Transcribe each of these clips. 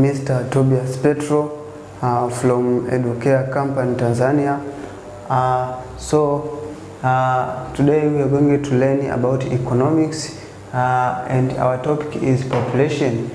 Mr. Tobias Petro from Edukea Company Tanzania. Today we are going to learn about economics and our topic is population.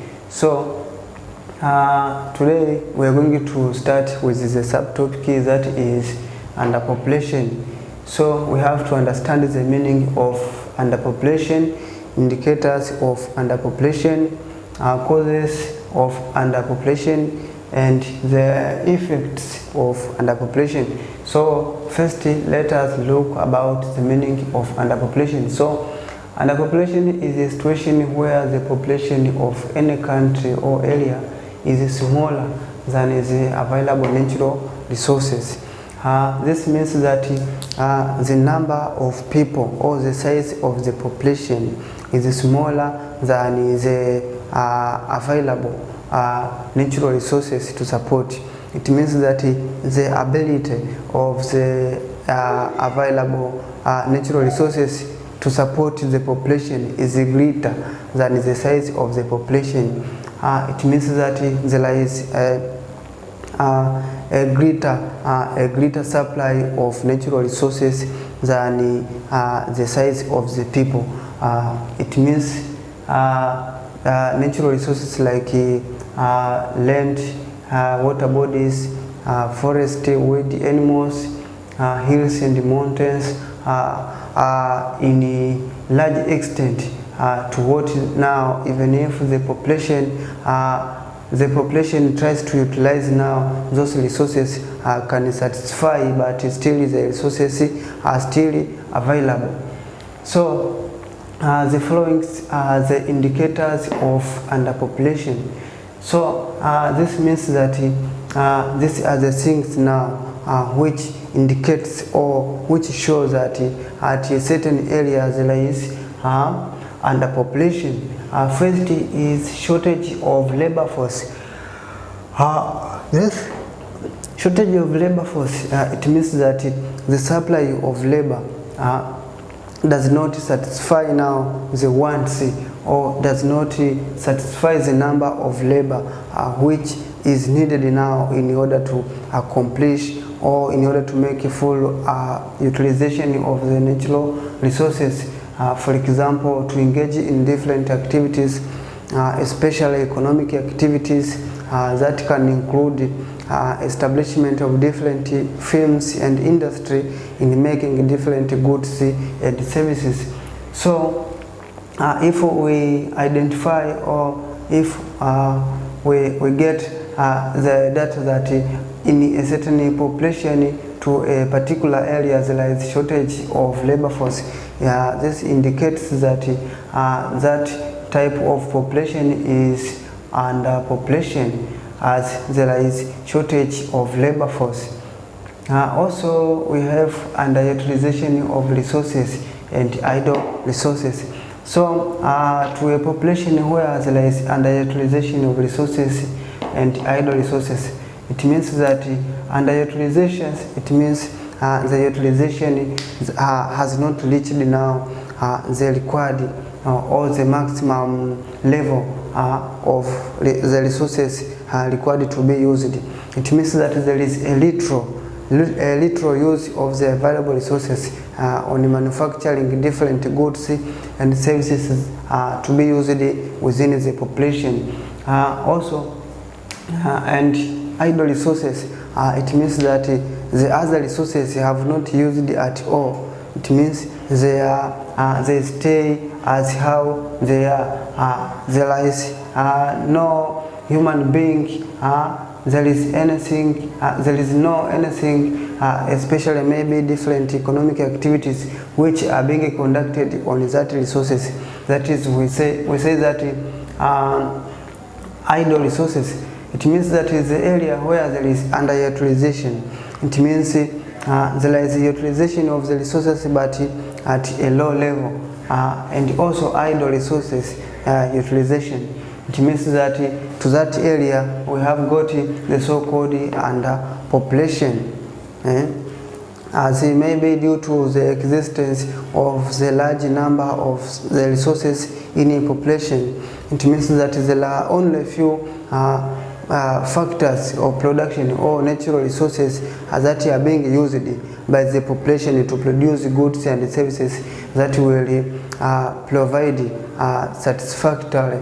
Today we are going to start with the subtopic that is underpopulation. So we have to understand the meaning of underpopulation, indicators of underpopulation, causes of underpopulation, and the effects of underpopulation. So first, let us look about the meaning of underpopulation. So underpopulation is a situation where the population of any country or area is smaller than the available natural resources. This means that the number of people or the size of the population is smaller than the available natural resources to support. It means that the ability of the available natural resources to support the population is greater than the size of the population. It means that there is a greater supply of natural resources than the size of the people. It means natural resources like land, water bodies, forest, wild animals, hills and mountains in a large extent to what now, even if the population tries to utilize now those resources can satisfy, but still the resources are still available. So the following are the indicators of underpopulation. So this means that these are the things now which indicates or which shows that at a certain area there is underpopulation. First is shortage of labor force. Yes, shortage of labor force. It means that the supply of labor does not satisfy now the wants or does not satisfy the number of labor which is needed now in order to accomplish or in order to make a full utilization of the natural resources. For example, to engage in different activities, especially economic activities that can include establishment of different firms and industry in making different goods and services. So if we identify or if we get the data that in a certain population to a particular area there is shortage of labor force, this indicates that that type of population is underpopulation, as there is shortage of labor force. Also, we have underutilization of resources and idle resources. So, to a population where there is underutilization of resources and idle resources, it means that underutilization, it means the utilization has not reached now the required or the maximum level of the resources required to be used. It means that there is a literal use of the available resources on manufacturing different goods and services to be used within the population. And idle resources, it means that the other resources have not used at all. It means they stay as how they are. There is no human being, there is no anything, especially maybe different economic activities which are being conducted on that resources. That is, we say that idle resources. It means that is the area where there is underutilization. It means there is utilization of the resources but at a low level, and also idle resources utilization. It means that to that area we have got the so-called underpopulation, as it may be due to the existence of the large number of the resources in a population. It means that there are only few factors of production or natural resources that are being used by the population to produce goods and services that will provide satisfactory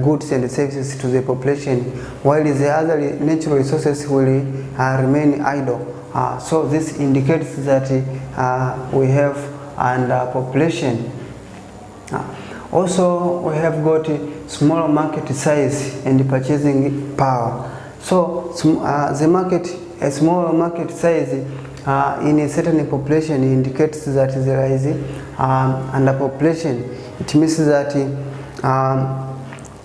goods and services to the population, while the other natural resources will remain idle. So this indicates that we have underpopulation. Also, we have got small market size and purchasing power. So a small market size in a certain population indicates that there is underpopulation. It means that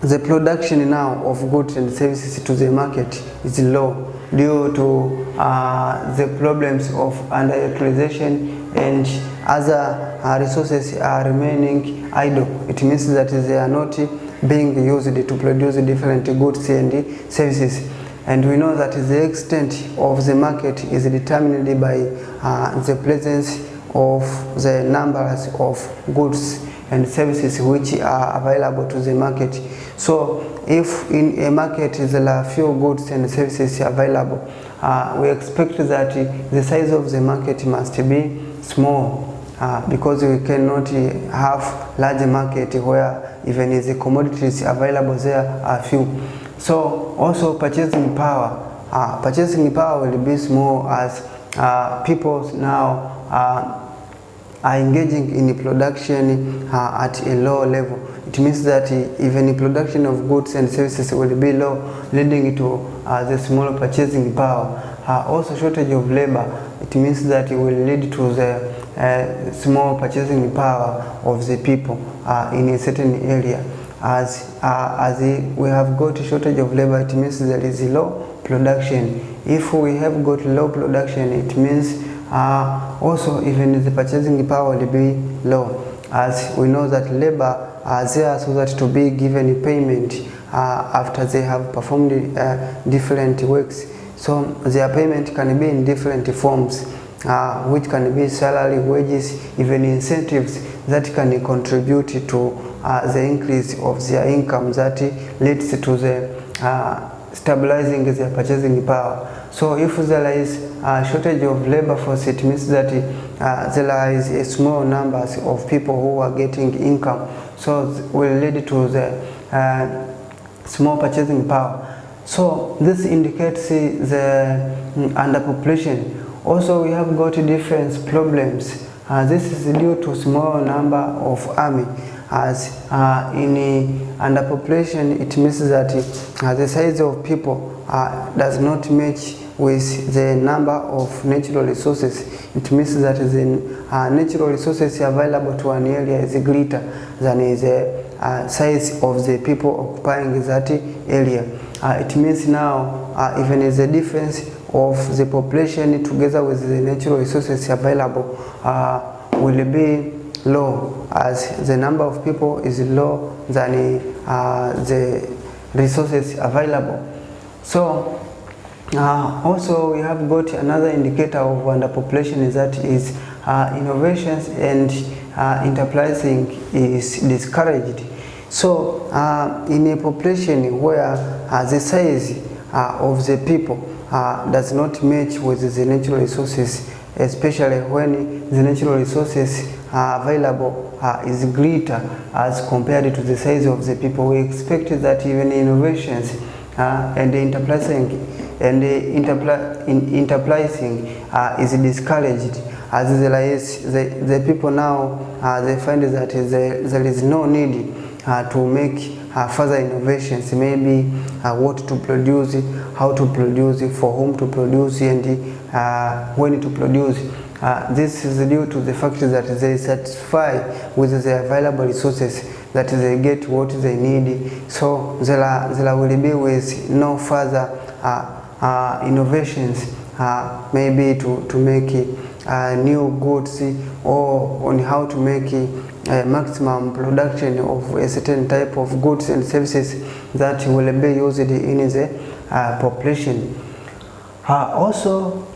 the production now of goods and services to the market is low due to the problems of underutilization, and other resources are remaining idle. It means that they are not being used to produce different goods and services. And we know that the extent of the market is determined by the presence of the numbers of goods and services which are available to the market. So if in a market there are few goods and services available, we expect that the size of the market must be small, because we cannot have large market where even the commodities available there are few. So also purchasing power will be small as people now are engaging in production at a low level. It means that even the production of goods and services will be low, leading to the small purchasing power. Also shortage of labor, it means that it will lead to the small purchasing power of the people in a certain area. As we have got a shortage of labor, it means there is low production. If we have got low production, it means also even the purchasing power will be low, as we know that labor they are so that to be given payment after they have performed different works. So their payment can be in different forms, which can be salary, wages, even incentives that can contribute to the increase of their income that leads to the stabilizing their purchasing power. So if there is a shortage of labor force, it means that there is a small numbers of people who are getting income, so will lead to the small purchasing power. So this indicates the underpopulation. Also, we have got different problems. This is due to small number of army. As in underpopulation, it means that the size of people does not match with the number of natural resources. It means that the natural resources available to an area is greater than the size of the people occupying that area. It means now even the difference of the population together with the natural resources available will be low, as the number of people is low than the resources available. So also we have got another indicator of underpopulation, is that innovations and enterprising is discouraged. So in a population where the size of the people does not match with the natural resources, especially when the natural resources available is greater as compared to the size of the people, we expect that even innovations and enterprising is discouraged, as there is the people now they find that there is no need to make further innovations, maybe what to produce, how to produce, for whom to produce, and when to produce. This is due to the fact that they satisfy with the available resources, that they get what they need. So there will be with no further innovations, maybe to make new goods, or on how to make maximum production of a certain type of goods and services that will be used in the population. Also,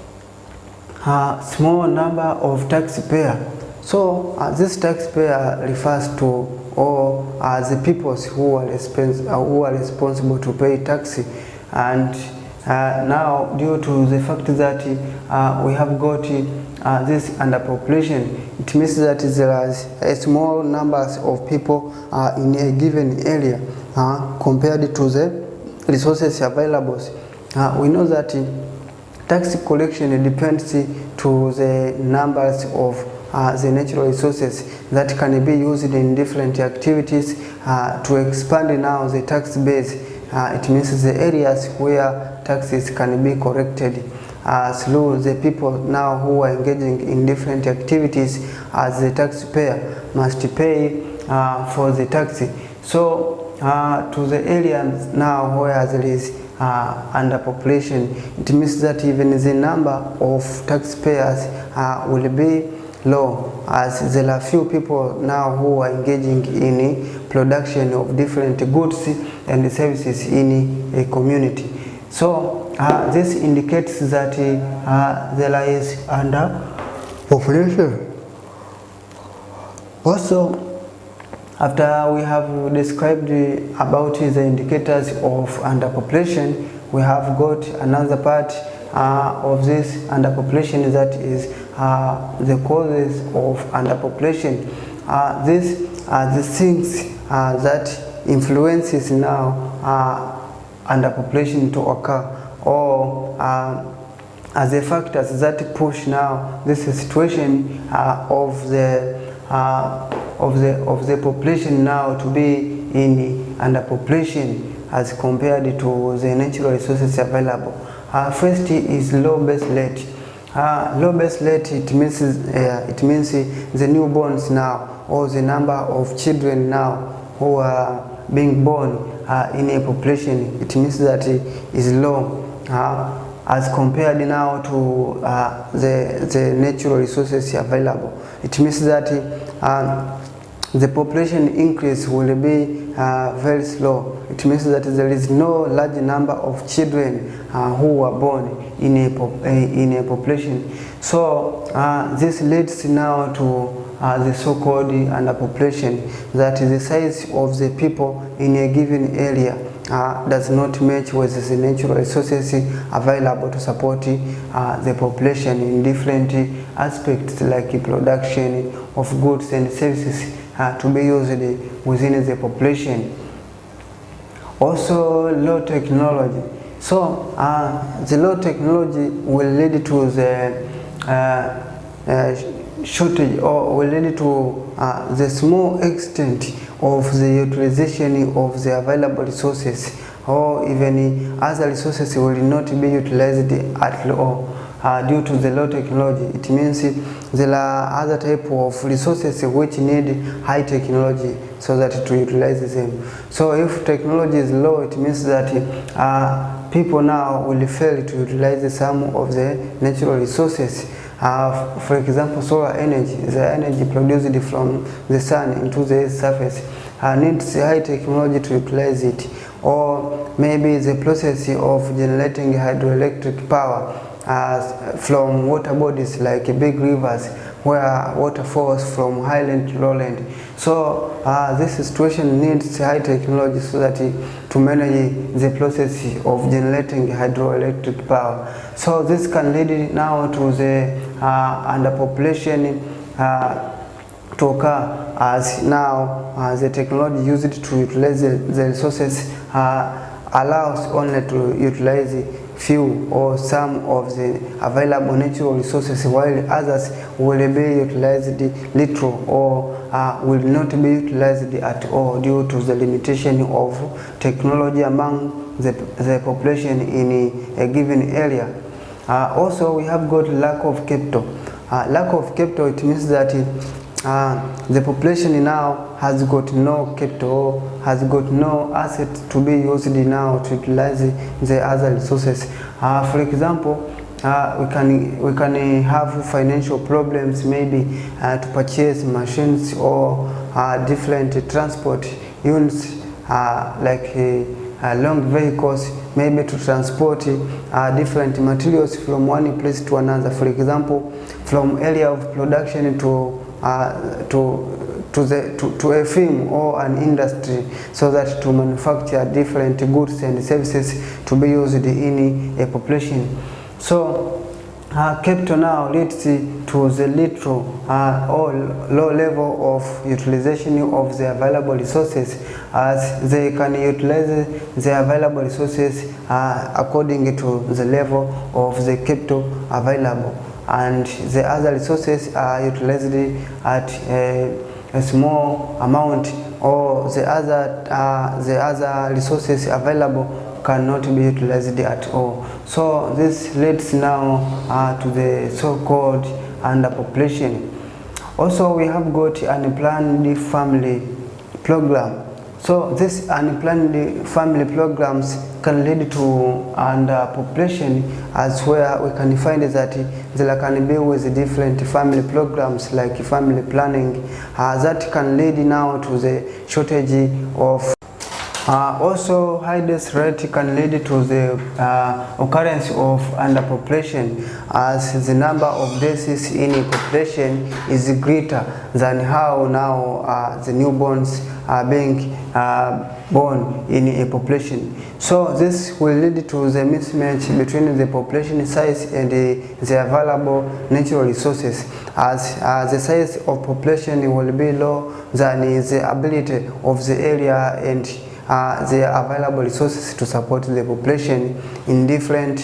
small number of taxpayers. So this taxpayer refers to all the peoples who are responsible to pay tax and now due to the fact that we have got this underpopulation, it means that there are a small numbers of people in a given area compared to the resources available. We know that tax collection depends to the numbers of the natural resources that can be used in different activities to expand now the tax base. It means the areas where taxes can be collected through the people now who are engaging in different activities, as the taxpayer must pay for the tax. So to the areas now where there is underpopulation, it means that even the number of taxpayers will be low, as there are few people now who are engaging in production of different goods and services in a community. So this indicates that there is underpopulation. Also, after we have described about the indicators of underpopulation, we have got another part of this underpopulation, that is the causes of underpopulation. These are the things that influences now underpopulation to occur, or as the factors that push now this situation of the population now to be in underpopulation as compared to the natural resources available. First is low birth rate. Low birth rate, it means the newborns now, or the number of children now who are being born in a population. It means that it is low as compared now to the natural resources available. It means that the population increase will be very slow. It means that there is no large number of children who are born in a population. So this leads now to the so-called underpopulation, that the size of the people in a given area does not match with the natural resources available to support the population in different aspects, like production of goods and services to be used within the population. Also, low technology. So the low technology will lead to the shortage, or will lead to the small extent of the utilization of the available resources, or even other resources will not be utilized at all due to the low technology. It means there are other type of resources which need high technology so that to utilize them. So if technology is low, it means that people now will fail to utilize some of the natural resources. For example, solar energy, the energy produced from the sun into the Earth's surface, needs high technology to utilize it. Or maybe the process of generating hydroelectric power from water bodies like big rivers, where water falls from highland to lowland. So this situation needs high technology so that to manage the process of generating hydroelectric power. So this can lead now to the underpopulation to occur, as now the technology used to utilize the resources allows only to utilize few or some of the available natural resources, while others will be utilized little or will not be utilized at all due to the limitation of technology among the population in a given area. Also, we have got lack of capital. Lack of capital, it means that the population now has got no capital, has got no asset to be used now to utilize the other resources. For example, we can have financial problems, maybe to purchase machines or different transport units, like long vehicles, maybe to transport different materials from one place to another. For example, from area of production to to a firm or an industry, so that to manufacture different goods and services to be used in a population. So capital now leads to the little or low level of utilization of the available resources, as they can utilize the available resources according to the level of the capital available, and the other resources are utilized at a small amount, or the other resources available cannot be utilized at all. So this leads now to the so-called underpopulation. Also, we have got unplanned family program. So this unplanned family programs can lead to underpopulation, as where we can find that there can be with different family programs like family planning that can lead now to the shortage of also, high death rate can lead to the occurrence of underpopulation, as the number of deaths in a population is greater than how now the newborns are being born in a population. So this will lead to the mismatch between the population size and the available natural resources, as the size of population will be low than the ability of the area and the available resources to support the population in different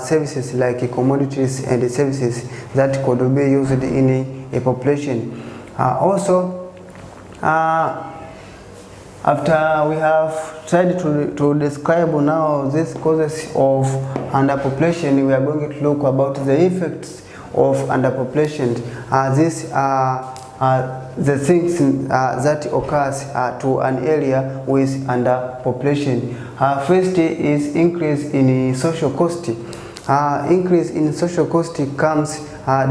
services like commodities and services that could be used in a population. Also, after we have tried to describe now these causes of underpopulation, we are going to look about the effects of underpopulation. These are the things that occurs to an area with underpopulation. First is increase in social cost. Increase in social cost comes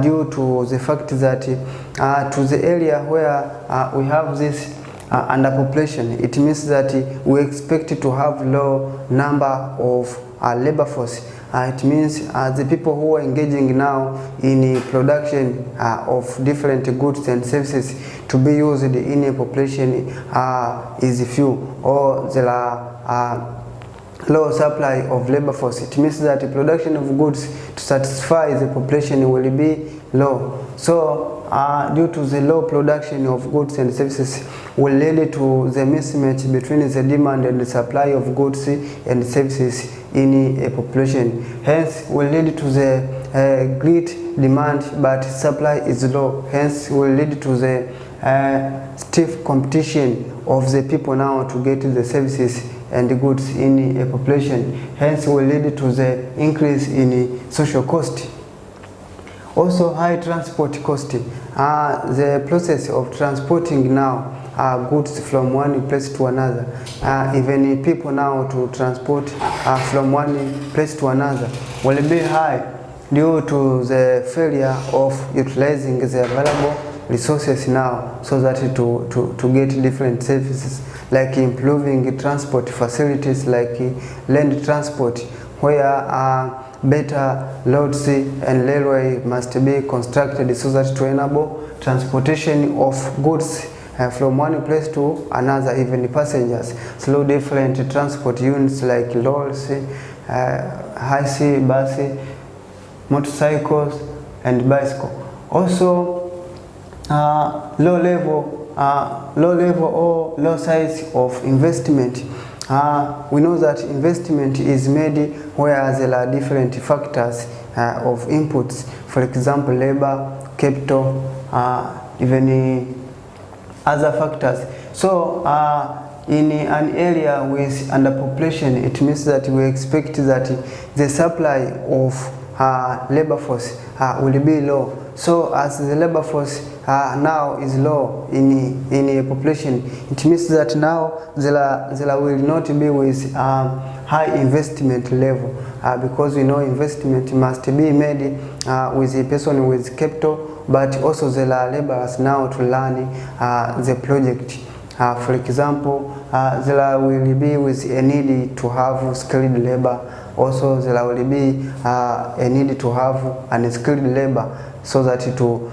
due to the fact that to the area where we have this underpopulation, it means that we expect to have low number of labor force. It means the people who are engaging now in production of different goods and services to be used in a population is few, or there are low supply of labor force. It means that the production of goods to satisfy the population will be low. So due to the low production of goods and services will lead to the mismatch between the demand and the supply of goods and services in a population. Hence will lead to the great demand but supply is low. Hence will lead to the stiff competition of the people now to get the services and the goods in a population. Hence will lead to the increase in social cost. Also, high transport cost. The process of transporting now goods from one place to another, even people now to transport from one place to another will be high due to the failure of utilizing the available resources now, so that to get different services like improving transport facilities like land transport, where better roads and railway must be constructed so that to enable transportation of goods from one place to another, even passengers through different transport units like lorries, high-sea buses, motorcycles and bicycle. Also, low level or low size of investment. We know that investment is made where there are different factors of inputs, for example labor, capital, even other factors. So in an area with underpopulation, it means that we expect that the supply of labor force will be low. So as the labor force now is low in a population, it means that now there will not be with high investment level, because we know investment must be made with a person with capital, but also there are laborers now to learn the project. For example, there will be with a need to have skilled labor. Also there will be a need to have unskilled labor so that to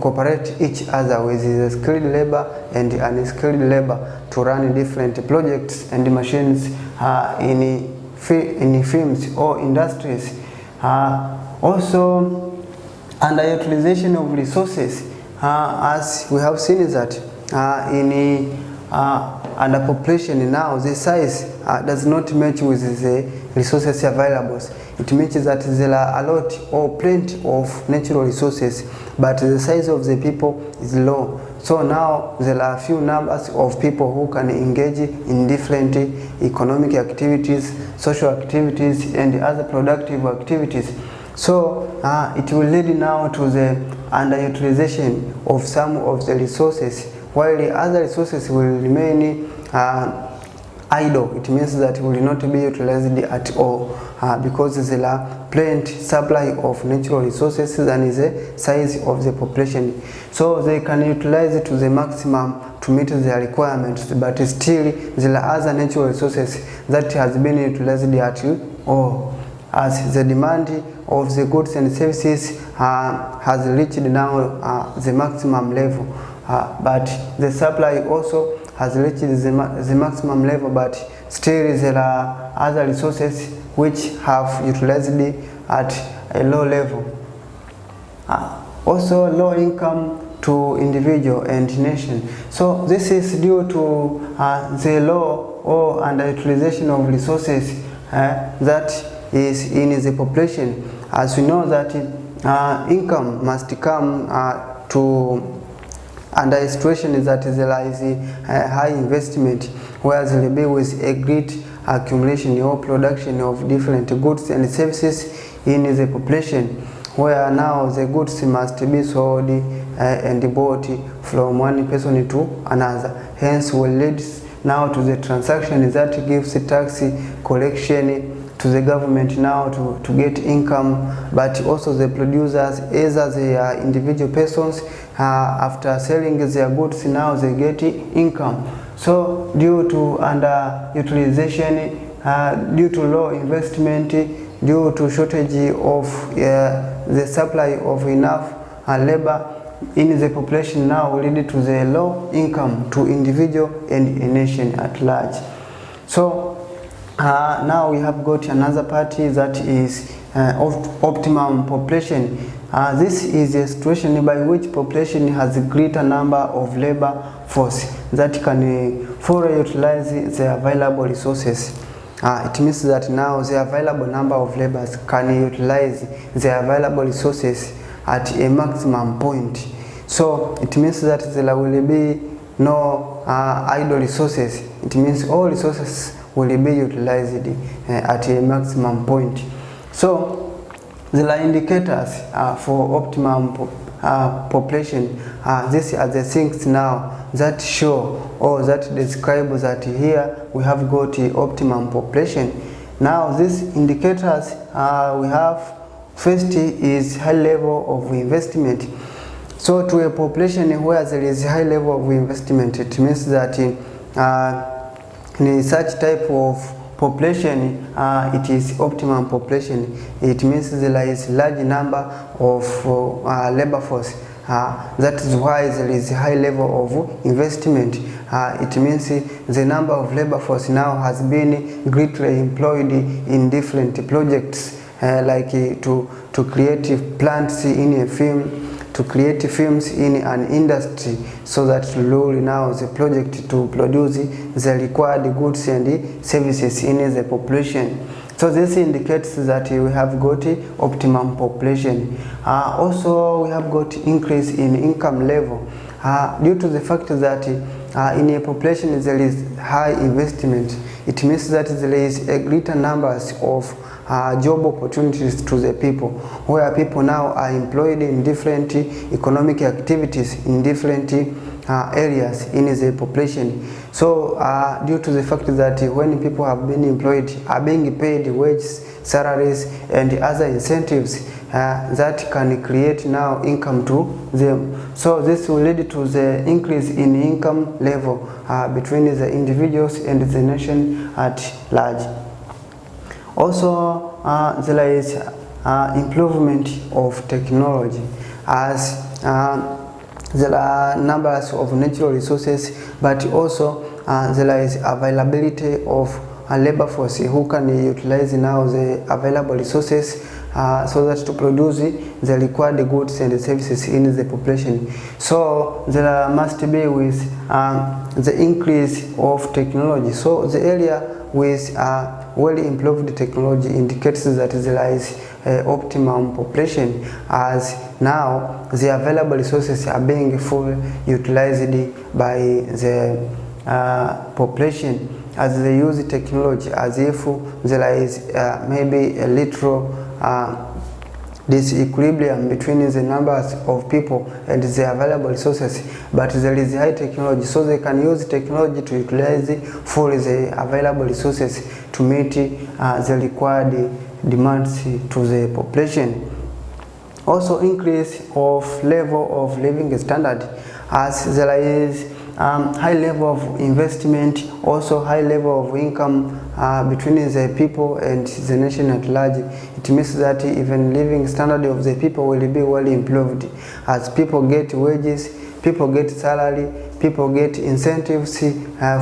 cooperate each other with the skilled labor and unskilled labor to run different projects and machines in firms or industries. Also, underutilization of resources, as we have seen that in underpopulation now, the size does not match with the resources available. It means that there are a lot or plenty of natural resources, but the size of the people is low. So now there are few numbers of people who can engage in different economic activities, social activities, and other productive activities. So it will lead now to the underutilization of some of the resources, while the other resources will remain idle. It means that will not be utilized at all because there are plenty supply of natural resources and the size of the population. So they can utilize it to the maximum to meet their requirements, but still there are other natural resources that has been utilized at all, as the demand of the goods and services has reached now the maximum level, but the supply also has reached the maximum level, but still there are other resources which have utilized at a low level. Also, low income to individual and nation. So this is due to the low or underutilization of resources that is in the population. As we know that income must come to under a situation that there is a high investment, where there will be with a great accumulation or production of different goods and services in the population, where now the goods must be sold and bought from one person to another. Hence will lead now to the transaction that gives tax collection to the government now to get income, but also the producers, either they are individual persons, after selling their goods now they get income. So due to underutilization, due to low investment, due to shortage of the supply of enough labor in the population, now will lead to the low income to individual and a nation at large. So now we have got another party that is optimum population. This is a situation by which population has a greater number of labor force that can fully utilize the available resources. It means that now the available number of laborers can utilize the available resources at a maximum point. So it means that there will be no idle resources. It means all resources will be utilized at a maximum point. So there are indicators for optimum population. These are the things now that show or that describe that here we have got optimum population. Now these indicators we have, first is high level of investment. So to a population where there is high level of investment, it means that in such type of population, it is optimum population. It means there is large number of labor force. That is why there is high level of investment. It means the number of labor force now has been greatly employed in different projects, like to create plants in a film, to create films in an industry, so that to lure now the project to produce the required goods and services in the population. So this indicates that we have got optimum population. Also we have got increase in income level due to the fact that in a population there is high investment. It means that there is a greater numbers of job opportunities to the people, where people now are employed in different economic activities in different areas in the population. So due to the fact that when people have been employed, are being paid wages, salaries and other incentives that can create now income to them. So this will lead to the increase in income level between the individuals and the nation at large. Also there is improvement of technology, as there are numbers of natural resources, but also there is availability of a labor force who can utilize now the available resources so that to produce the required goods and services in the population. So there must be with the increase of technology. So the area with well improved technology indicates that there is optimum population, as now the available resources are being fully utilized by the population, as they use technology, as if there is maybe a little disequilibrium between the numbers of people and the available resources, but there is high technology, so they can use technology to utilize fully the available resources to meet the required demands to the population. Also increase of level of living standard, as there is high level of investment, also high level of income between the people and the nation at large. It means that even living standard of the people will be well improved, as people get wages, people get salary, people get incentives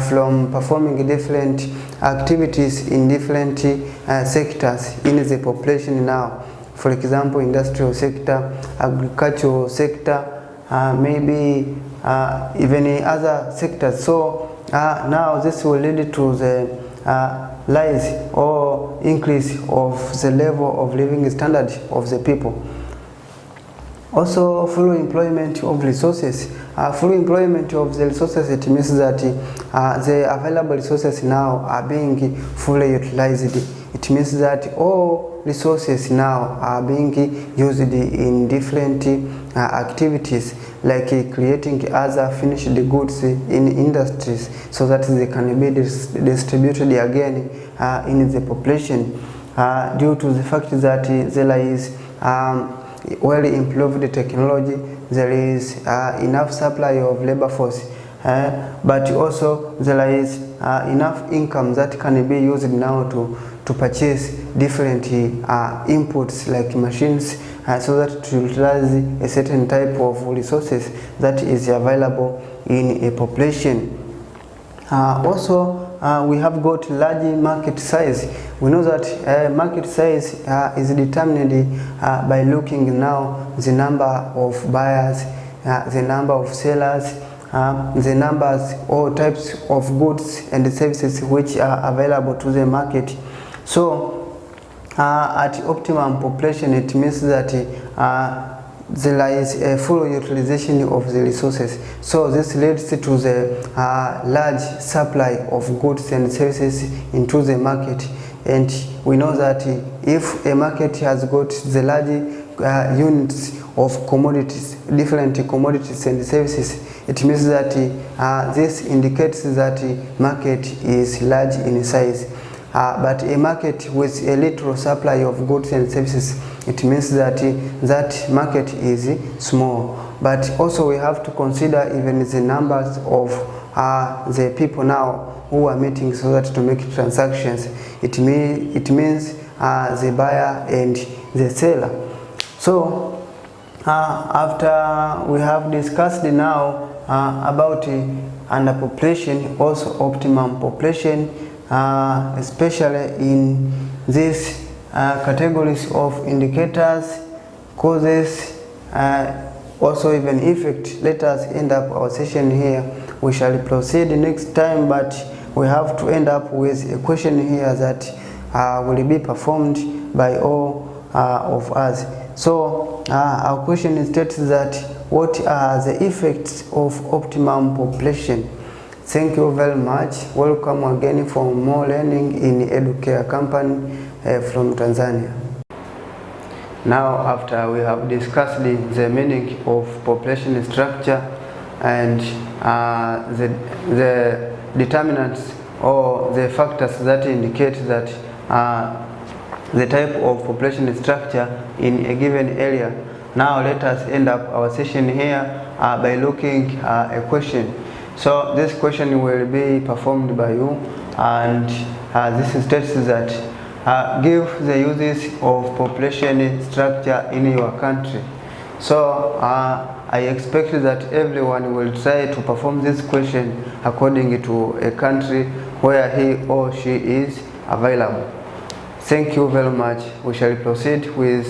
from performing different activities in different sectors in the population now. For example, industrial sector, agricultural sector, maybe even in other sectors. So now this will lead to the rise or increase of the level of living standard of the people. Also, full employment of resources. Full employment of the resources, it means that the available resources now are being fully utilized. It means that all resources now are being used in different activities, like creating other finished goods in industries, so that they can be distributed again in the population, due to the fact that there is well improved technology, there is enough supply of labor force, but also there is enough income that can be used now to purchase different inputs like machines, so that to utilize a certain type of resources that is available in a population. Also, we have got large market size. We know that market size is determined by looking now the number of buyers, the number of sellers, the numbers or types of goods and services which are available to the market. So at optimum population, it means that there is a full utilization of the resources. So this leads to the large supply of goods and services into the market. And we know that if a market has got the large units of commodities, different commodities and services, it means that this indicates that market is large in size. But a market with a little supply of goods and services, it means that that market is small. But also we have to consider even the numbers of the people now who are meeting so that to make transactions. It means the buyer and the seller. So after we have discussed now about underpopulation, also optimum population, especially in these categories of indicators, causes, also even effect. Let us end up our session here. We shall proceed next time, but we have to end up with a question here that will be performed by all of us. So our question states that what are the effects of optimum population? Thank you very much. Welcome again for more learning in Edukea company from Tanzania. Now, after we have discussed the meaning of population structure and the determinants or the factors that indicate that the type of population structure in a given area, now let us end up our session here by looking at a question. So this question will be performed by you, and this states that give the uses of population structure in your country. So I expect that everyone will try to perform this question according to a country where he or she is available. Thank you very much. We shall proceed with